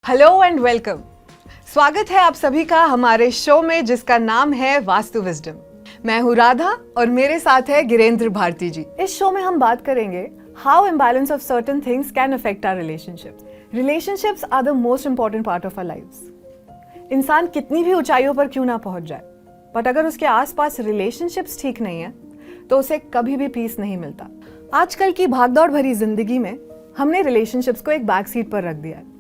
Hello and welcome. स्वागत है आप सभी का हमारे शो में जिसका नाम है वास्तु विजडम। मैं हूँ राधा और मेरे साथ है गिरेंद्र भारती जी। इस शो में हम बात करेंगे how imbalance of certain things can affect our relationships. Relationships are the most important part of our lives. इंसान कितनी भी ऊंचाइयों पर क्यों ना पहुंच जाए, बट अगर उसके आसपास रिलेशनशिप्स ठीक नहीं है तो उसे कभी भी पीस नहीं मिलता। आजकल की भागदौड़ भरी जिंदगी में हमने रिलेशनशिप्स को एक बैक सीट पर रख दिया है,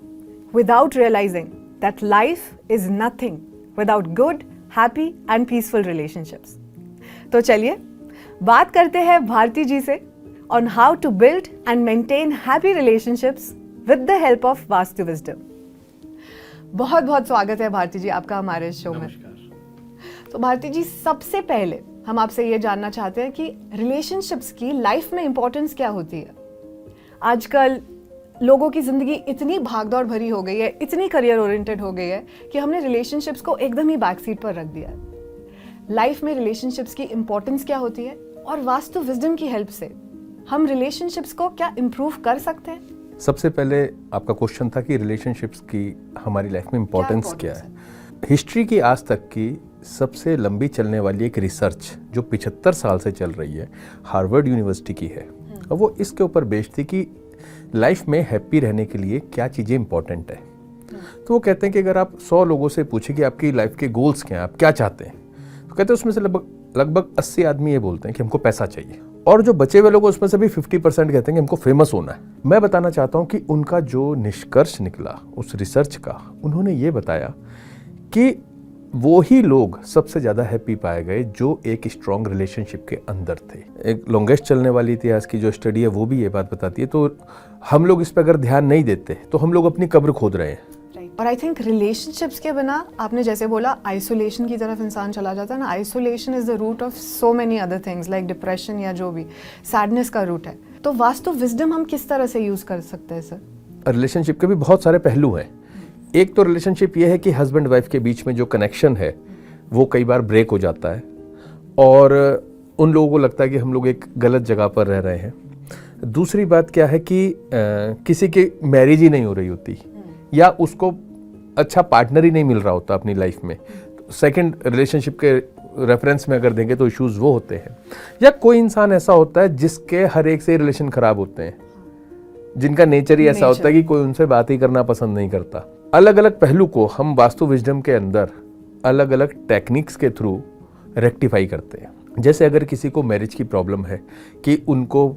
without realizing that life is nothing without good, happy and peaceful relationships. तो चलिए बात करते हैं भारती जी से on how to build and maintain happy relationships with the help of vastu wisdom. बहुत बहुत स्वागत है भारती जी आपका हमारे शो में। तो भारती जी, सबसे पहले हम आपसे ये जानना चाहते हैं कि रिलेशनशिप्स की लाइफ में इंपॉर्टेंस क्या होती है। आजकल लोगों की जिंदगी इतनी भागदौड़ भरी हो गई है, इतनी करियर ओरिएंटेड हो गई है कि हमने रिलेशनशिप्स को एकदम ही बैक सीट पर रख दिया है। लाइफ में रिलेशनशिप्स की इंपॉर्टेंस क्या होती है और वास्तु विजडम की हेल्प से हम रिलेशनशिप्स को क्या इंप्रूव कर सकते हैं? सबसे पहले आपका क्वेश्चन था कि रिलेशनशिप्स की हमारी लाइफ में इंपॉर्टेंस क्या है। हिस्ट्री की आज तक की सबसे लंबी चलने वाली एक रिसर्च जो 75 साल से चल रही है, हार्वर्ड यूनिवर्सिटी की है। और वो इसके ऊपर बेस्ड थी कि लाइफ में हैप्पी रहने के लिए क्या चीज़ें इंपॉर्टेंट है। तो वो कहते हैं कि अगर आप 100 लोगों से पूछें कि आपकी लाइफ के गोल्स क्या हैं, आप क्या चाहते हैं, तो कहते हैं उसमें से लगभग 80 आदमी ये बोलते हैं कि हमको पैसा चाहिए। और जो बचे हुए लोग उसमें से भी 50% कहते हैं कि हमको फेमस होना है। मैं बताना चाहता हूँ कि उनका जो निष्कर्ष निकला उस रिसर्च का, उन्होंने ये बताया कि वो ही लोग सबसे ज़्यादा हैप्पी पाए गए जो एक स्ट्रॉन्ग रिलेशनशिप के अंदर थे। एक लॉन्गेस्ट चलने वाली इतिहास की जो स्टडी है वो भी ये बात बताती है। तो हम लोग इस पर अगर ध्यान नहीं देते तो हम लोग अपनी कब्र खोद रहे हैं। और आई थिंक रिलेशनशिप्स के बिना, आपने जैसे बोला, आइसोलेशन की तरफ इंसान चला जाता है ना। Isolation is the root of so many other things like depression या जो भी सैडनेस का रूट है। तो वास्तु विजडम हम किस तरह से यूज कर सकते हैं सर? रिलेशनशिप के भी बहुत सारे पहलू हैं। एक तो रिलेशनशिप ये है कि हस्बैंड वाइफ के बीच में जो कनेक्शन है वो कई बार ब्रेक हो जाता है और उन लोगों को लगता है कि हम लोग एक गलत जगह पर रह रहे हैं। दूसरी बात क्या है कि किसी की मैरिज ही नहीं हो रही होती या उसको अच्छा पार्टनर ही नहीं मिल रहा होता अपनी लाइफ में। सेकंड रिलेशनशिप के रेफरेंस में अगर देंगे तो इश्यूज वो होते हैं। या कोई इंसान ऐसा होता है जिसके हर एक से रिलेशन खराब होते हैं, जिनका नेचर ही ऐसा होता है कि कोई उनसे बात ही करना पसंद नहीं करता। अलग अलग पहलू को हम वास्तु विजडम के अंदर अलग अलग टेक्निक्स के थ्रू रेक्टिफाई करते हैं। जैसे अगर किसी को मैरिज की प्रॉब्लम है कि उनको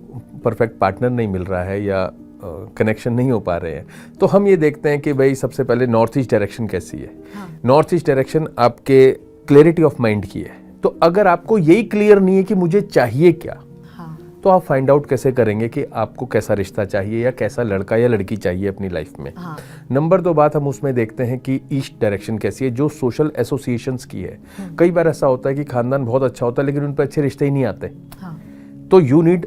परफेक्ट पार्टनर नहीं मिल रहा है या कनेक्शन नहीं हो पा रहे हैं, तो हम ये देखते हैं कि भाई सबसे पहले नॉर्थ ईस्ट डायरेक्शन कैसी है। नॉर्थ ईस्ट डायरेक्शन आपके क्लैरिटी ऑफ माइंड की है। तो अगर आपको यही क्लियर नहीं है कि मुझे चाहिए क्या, तो आप फाइंड आउट कैसे करेंगे कि आपको कैसा रिश्ता चाहिए या कैसा लड़का या लड़की चाहिए अपनी लाइफ में। नंबर 2 बात हम उसमें देखते हैं कि ईस्ट डायरेक्शन कैसी है, जो सोशल एसोसिएशंस की है। कई बार ऐसा होता है कि खानदान बहुत अच्छा होता है लेकिन उन पर अच्छे रिश्ते ही नहीं आते। तो you need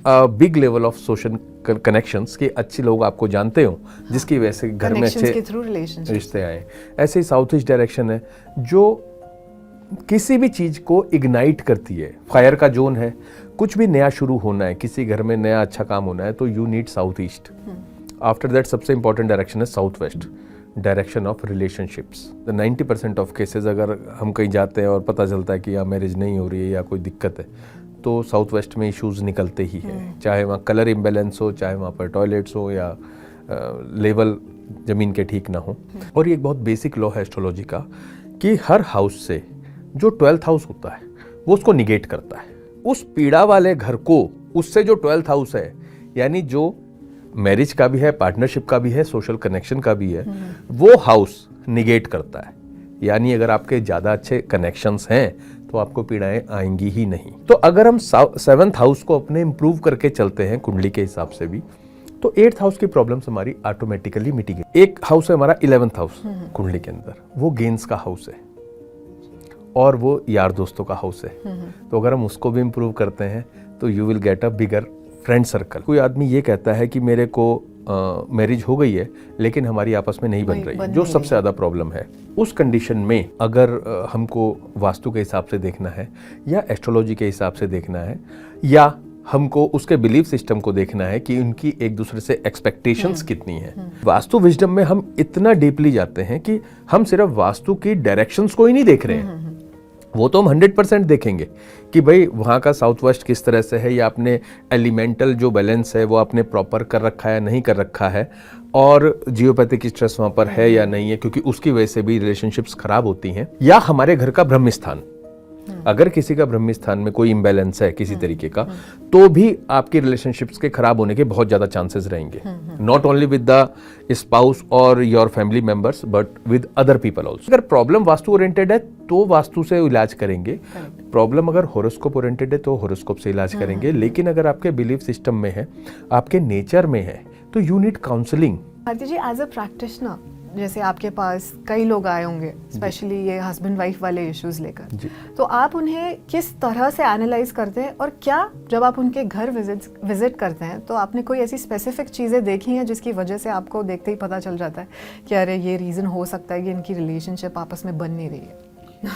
big level of social connections कि अच्छे लोग आपको जानते हो जिसकी वजह से घर में अच्छे रिश्ते आए। ऐसे ही साउथ ईस्ट डायरेक्शन है जो किसी भी चीज को इग्नाइट करती है। फायर का जोन है, कुछ भी नया शुरू होना है, किसी घर में नया अच्छा काम होना है तो you need south east. After that सबसे इंपॉर्टेंट डायरेक्शन है south west, direction of relationships. 90% of cases अगर हम कहीं जाते हैं और पता चलता है कि यहाँ मैरिज नहीं हो रही है या कोई दिक्कत है, तो साउथ वेस्ट में इश्यूज निकलते ही हैं। चाहे वहाँ कलर इम्बेलेंस हो, चाहे वहाँ पर टॉयलेट्स हो या लेवल जमीन के ठीक ना हो। और ये एक बहुत बेसिक लॉ है एस्ट्रोलॉजी का कि हर हाउस से जो 12th हाउस होता है वो उसको निगेट करता है। उस पीड़ा वाले घर को उससे जो 12th हाउस है, यानी जो मैरिज का भी है, पार्टनरशिप का भी है, सोशल कनेक्शन का भी है, वो हाउस निगेट करता है। यानी अगर आपके ज़्यादा अच्छे कनेक्शंस हैं तो आपको पीड़ाएं आएंगी ही नहीं। तो अगर हम 7th हाउस को अपने इम्प्रूव करके चलते हैं कुंडली के हिसाब से भी, तो 8th हाउस की प्रॉब्लम्स हमारी ऑटोमेटिकली मिटिगेट। एक हाउस है हमारा 11th हाउस कुंडली के अंदर, वो गेन्स का हाउस है और वो यार दोस्तों का हाउस है। तो अगर हम उसको भी इम्प्रूव करते हैं तो you will get a bigger friend circle. कोई आदमी ये कहता है कि मेरे को मैरिज हो गई है लेकिन हमारी आपस में नहीं बन रही है, जो सबसे ज़्यादा प्रॉब्लम है। उस कंडीशन में अगर हमको वास्तु के हिसाब से देखना है या एस्ट्रोलॉजी के हिसाब से देखना है या हमको उसके बिलीफ सिस्टम को देखना है कि उनकी एक दूसरे से एक्सपेक्टेशंस कितनी है। वास्तु विजडम में हम इतना डीपली जाते हैं कि हम सिर्फ वास्तु की डायरेक्शंस को ही नहीं देख रहे हैं, वो तो हम 100% देखेंगे कि भाई वहाँ का साउथ वेस्ट किस तरह से है, या अपने एलिमेंटल जो बैलेंस है वो आपने प्रॉपर कर रखा है नहीं कर रखा है, और जियोपैथिक स्ट्रेस वहाँ पर है या नहीं है, क्योंकि उसकी वजह से भी रिलेशनशिप्स खराब होती हैं। या हमारे घर का ब्रह्म स्थान, अगर किसी का ब्रह्म स्थान में कोई इम्बैलेंस है किसी तरीके का, तो भी आपकी रिलेशनशिप्स के खराब होने के बहुत ज्यादा चांसेस रहेंगे, not only with the spouse और your family members but with other people also. अगर प्रॉब्लम वास्तु ओरिएंटेड है तो वास्तु से इलाज करेंगे, प्रॉब्लम अगर होरोस्कोप ओरिएंटेड है तो होरोस्कोप से इलाज करेंगे। लेकिन अगर आपके बिलीफ सिस्टम में है, आपके नेचर में है, तो you need counselling. Bharati ji, as a practitioner, जैसे आपके पास कई लोग आए होंगे स्पेशली ये हस्बैंड वाइफ वाले इश्यूज लेकर, तो आप उन्हें किस तरह से एनालाइज करते हैं, और क्या जब आप उनके घर विजिट करते हैं तो आपने कोई ऐसी स्पेसिफिक चीज़ें देखी हैं जिसकी वजह से आपको देखते ही पता चल जाता है कि अरे ये रीज़न हो सकता है कि इनकी रिलेशनशिप आपस में बन नहीं रही है?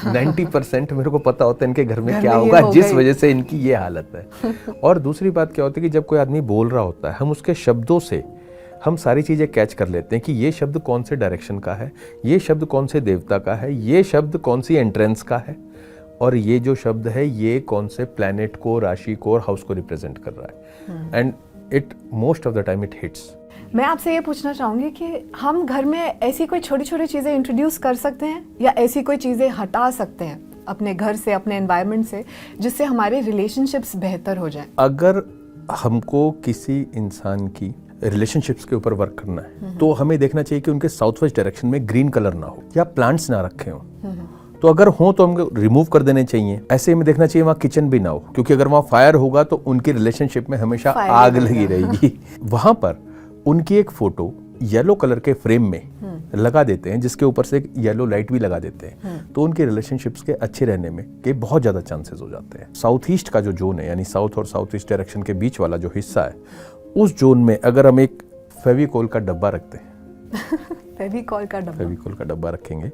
90% मेरे को पता होता है इनके घर में क्या होगा जिस वजह से इनकी ये हालत है। और दूसरी बात क्या होती है कि जब कोई आदमी बोल रहा होता है, हम उसके शब्दों से हम सारी चीजें कैच कर लेते हैं कि ये शब्द कौन से डायरेक्शन का है, ये शब्द कौन से देवता का है, ये शब्द कौन सी एंट्रेंस का है, और ये जो शब्द है ये कौन से प्लैनेट को, राशि को और हाउस को रिप्रेजेंट कर रहा है। And it most of the time it hits. मैं आपसे ये पूछना चाहूंगी कि हम घर में ऐसी कोई छोटी छोटी चीजें इंट्रोड्यूस कर सकते हैं या ऐसी कोई चीजें हटा सकते हैं अपने घर से, अपने एनवायरनमेंट से, जिससे हमारे रिलेशनशिप्स बेहतर हो जाए? अगर हमको किसी इंसान की रिलेशनशिप्स के ऊपर वर्क करना है तो हमें देखना चाहिए कि उनके साउथ वेस्ट डायरेक्शन में ग्रीन कलर ना हो या प्लांट्स ना रखे हो। तो अगर हो तो हमको रिमूव कर देने चाहिए। ऐसे में देखना चाहिए वहाँ किचन भी ना हो, क्योंकि अगर वहाँ फायर होगा तो उनकी रिलेशनशिप में हमेशा आग लगी रहेगी। वहां पर उनकी एक फोटो येलो कलर के फ्रेम में लगा देते हैं, जिसके ऊपर से एक येलो लाइट भी लगा देते हैं, तो उनके रिलेशनशिप्स के अच्छे रहने में के बहुत ज्यादा चांसेस हो जाते हैं। साउथ ईस्ट का जो जोन है, यानी साउथ और साउथ ईस्ट डायरेक्शन के बीच वाला जो हिस्सा है, उस जोन में अगर हम एक फेविकोल का डब्बा रखते हैं फेविकोल का डब्बा रखेंगे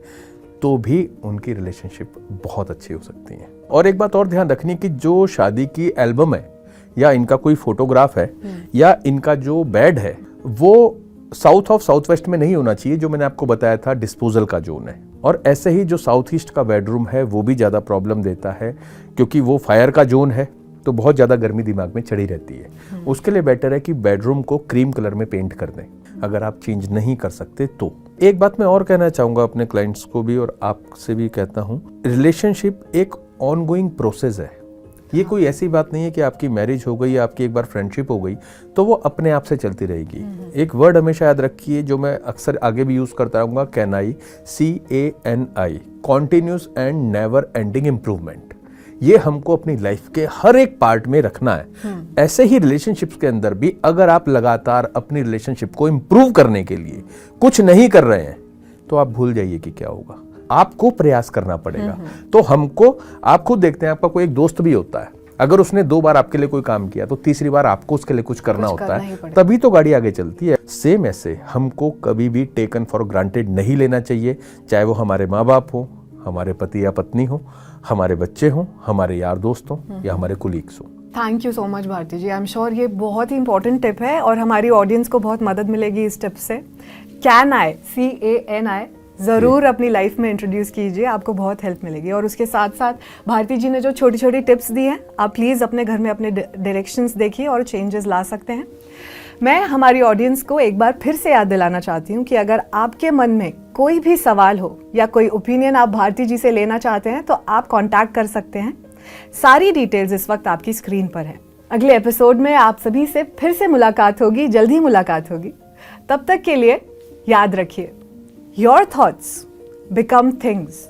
तो भी उनकी रिलेशनशिप बहुत अच्छी हो सकती है। और एक बात और ध्यान रखनी कि जो शादी की एल्बम है या इनका कोई फोटोग्राफ है या इनका जो बेड है, वो साउथ ऑफ साउथ वेस्ट में नहीं होना चाहिए, जो मैंने आपको बताया था डिस्पोजल का जोन है। और ऐसे ही जो साउथ ईस्ट का बेडरूम है वो भी ज़्यादा प्रॉब्लम देता है, क्योंकि वो फायर का जोन है, तो बहुत ज़्यादा गर्मी दिमाग में चढ़ी रहती है। उसके लिए बेटर है कि बेडरूम को क्रीम कलर में पेंट कर दें, अगर आप चेंज नहीं कर सकते तो। एक बात मैं और कहना चाहूँगा अपने क्लाइंट्स को भी और आपसे भी कहता हूँ, रिलेशनशिप एक ऑनगोइंग प्रोसेस है। ये कोई ऐसी बात नहीं है कि आपकी मैरिज हो गई या आपकी एक बार फ्रेंडशिप हो गई तो वो अपने आप से चलती रहेगी। एक वर्ड हमेशा याद रखिए जो मैं अक्सर आगे भी यूज करता रहूंगा, कैनाई, CANI, continuous and never ending improvement. ये हमको अपनी लाइफ के हर एक पार्ट में रखना है। ऐसे ही रिलेशनशिप्स के अंदर भी अगर आप लगातार अपनी रिलेशनशिप को इम्प्रूव करने के लिए कुछ नहीं कर रहे हैं तो आप भूल जाइए कि क्या होगा, आपको प्रयास करना पड़ेगा। तो हमको, आप खुद देखते हैं, आपका कोई एक दोस्त भी होता है, अगर उसने 2 बार आपके लिए कोई काम किया तो तीसरी बार आपको उसके लिए कुछ करना होता है, तभी तो गाड़ी आगे चलती है। सेम ऐसे हमको कभी भी टेकन फॉर ग्रांटेड नहीं लेना चाहिए, चाहे वो हमारे माँ बाप हो, हमारे पति या पत्नी हो, हमारे बच्चे हों, हमारे यार दोस्त हों या हमारे कुलीग्स हों। Thank you so much Bharati ji. I am sure ये बहुत ही इंपॉर्टेंट टिप है और हमारी ऑडियंस को बहुत मदद मिलेगी इस टिप से। CANI ज़रूर अपनी लाइफ में इंट्रोड्यूस कीजिए, आपको बहुत हेल्प मिलेगी। और उसके साथ साथ भारती जी ने जो छोटी छोटी टिप्स दी हैं, आप प्लीज़ अपने घर में अपने डायरेक्शंस देखिए और चेंजेस ला सकते हैं। मैं हमारी ऑडियंस को एक बार फिर से याद दिलाना चाहती हूँ कि अगर आपके मन में कोई भी सवाल हो या कोई ओपिनियन आप भारती जी से लेना चाहते हैं तो आप कॉन्टैक्ट कर सकते हैं। सारी डिटेल्स इस वक्त आपकी स्क्रीन पर है। अगले एपिसोड में आप सभी से फिर से मुलाकात होगी, जल्द ही मुलाकात होगी। तब तक के लिए याद रखिए, योर थॉट्स बिकम थिंग्स।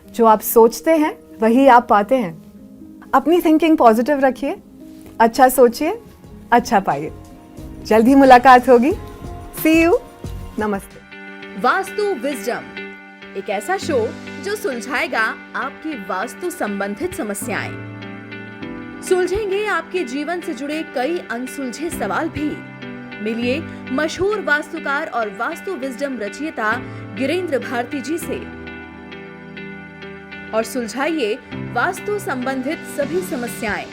जो आप सोचते हैं वही आप पाते हैं। अपनी थिंकिंग पॉजिटिव रखिए, अच्छा सोचिए, अच्छा पाइए। जल्द ही मुलाकात होगी। सी यू, नमस्ते। वास्तु विजडम, एक ऐसा शो जो सुलझाएगा आपकी वास्तु संबंधित समस्याएं। सुलझेंगे आपके जीवन से जुड़े कई अनसुलझे सवाल भी। मिलिए मशहूर वास्तुकार और वास्तु विजडम रचयिता गिरेंद्र भारती जी से और सुलझाइए वास्तु संबंधित सभी समस्याएं।